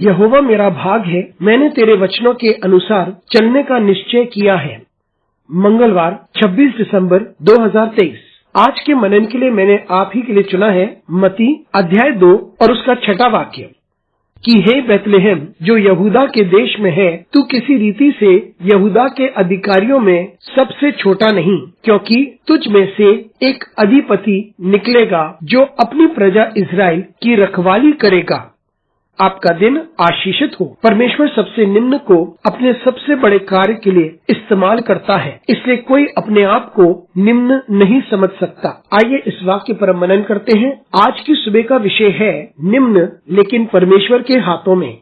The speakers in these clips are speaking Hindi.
यहोवा मेरा भाग है, मैंने तेरे वचनों के अनुसार चलने का निश्चय किया है। मंगलवार 26 दिसंबर 2023। आज के मनन के लिए मैंने आप ही के लिए चुना है मत्ती अध्याय 2 और उसका 6वां वाक्य कि हे बैतलहम जो यहूदा के देश में है, तू किसी रीति से यहूदा के अधिकारियों में सबसे छोटा नहीं, क्योंकि तुझ में से एक अधिपति निकलेगा जो अपनी प्रजा इस्राएल की रखवाली करेगा। आपका दिन आशीषित हो। परमेश्वर सबसे निम्न को अपने सबसे बड़े कार्य के लिए इस्तेमाल करता है, इसलिए कोई अपने आप को निम्न नहीं समझ सकता। आइए इस वाक्य पर मनन करते हैं। आज की सुबह का विषय है निम्न लेकिन परमेश्वर के हाथों में।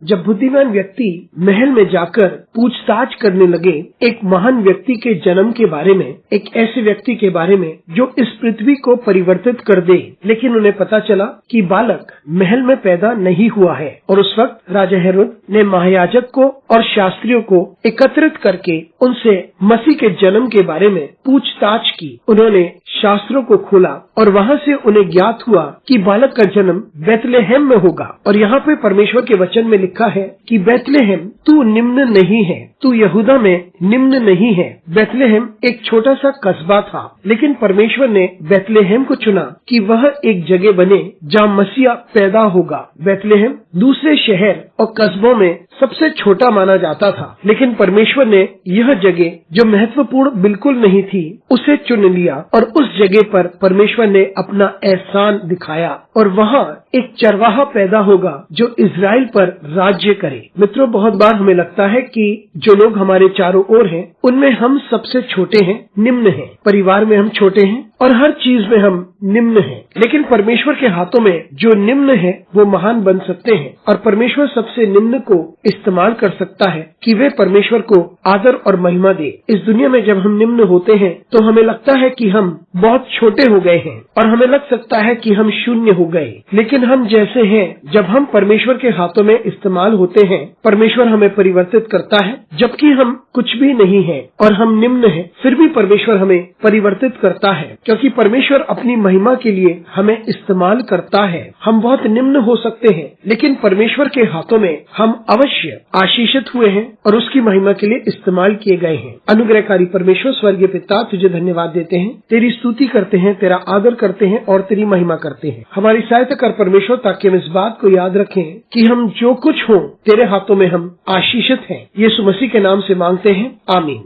जब बुद्धिमान व्यक्ति महल में जाकर पूछताछ करने लगे एक महान व्यक्ति के जन्म के बारे में, एक ऐसे व्यक्ति के बारे में जो इस पृथ्वी को परिवर्तित कर दे, लेकिन उन्हें पता चला कि बालक महल में पैदा नहीं हुआ है। और उस वक्त राजा हेरोद ने महायाजक को और शास्त्रियों को एकत्रित करके उनसे मसीह के जन्म के बारे में पूछताछ की। उन्होंने शास्त्रों को खोला और वहाँ से उन्हें ज्ञात हुआ कि बालक का जन्म बैतलहम में होगा। और यहाँ पे परमेश्वर के वचन में लिखा है कि बैतलहम तू निम्न नहीं है, तू यहूदा में निम्न नहीं है। बैतलहम एक छोटा सा कस्बा था, लेकिन परमेश्वर ने बैतलहम को चुना कि वह एक जगह बने जहाँ मसीहा पैदा होगा। बैतलहम दूसरे शहर और कस्बों में सबसे छोटा माना जाता था, लेकिन परमेश्वर ने यह जगह जो महत्वपूर्ण बिल्कुल नहीं थी उसे चुन लिया और उस जगह पर परमेश्वर ने अपना एहसान दिखाया और वहाँ एक चरवाहा पैदा होगा जो इजराइल पर राज्य करे। मित्रों, बहुत बार हमें लगता है कि जो लोग हमारे चारों ओर हैं उनमें हम सबसे छोटे हैं, निम्न हैं। परिवार में हम छोटे हैं और हर चीज में हम निम्न हैं, लेकिन परमेश्वर के हाथों में जो निम्न है वो महान बन सकते हैं। और परमेश्वर सबसे निम्न को इस्तेमाल कर सकता है कि वे परमेश्वर को आदर और महिमा दे। इस दुनिया में जब हम निम्न होते हैं तो हमें लगता है कि हम बहुत छोटे हो गए हैं और हमें लग सकता है कि हम शून्य हो गए, लेकिन हम जैसे हैं जब हम परमेश्वर के हाथों में इस्तेमाल होते हैं, परमेश्वर हमें परिवर्तित करता है। जबकि हम कुछ भी नहीं है और हम निम्न हैं, फिर भी परमेश्वर हमें परिवर्तित करता है, क्योंकि परमेश्वर अपनी महिमा के लिए हमें इस्तेमाल करता है। हम बहुत निम्न हो सकते हैं, लेकिन परमेश्वर के हाथों में हम अवश्य आशीषित हुए हैं और उसकी महिमा के लिए इस्तेमाल किए गए हैं। अनुग्रहकारी परमेश्वर स्वर्गीय पिता, तुझे धन्यवाद देते हैं, तेरी स्तुति करते हैं, तेरा आदर करते हैं और तेरी महिमा करते हैं। हमारी सहायता कर परमेश्वर, ताकि हम इस बात को याद रखें कि हम जो कुछ हो तेरे हाथों में हम आशीषित हैं। यीशु मसीह के नाम से मांगते हैं, आमीन।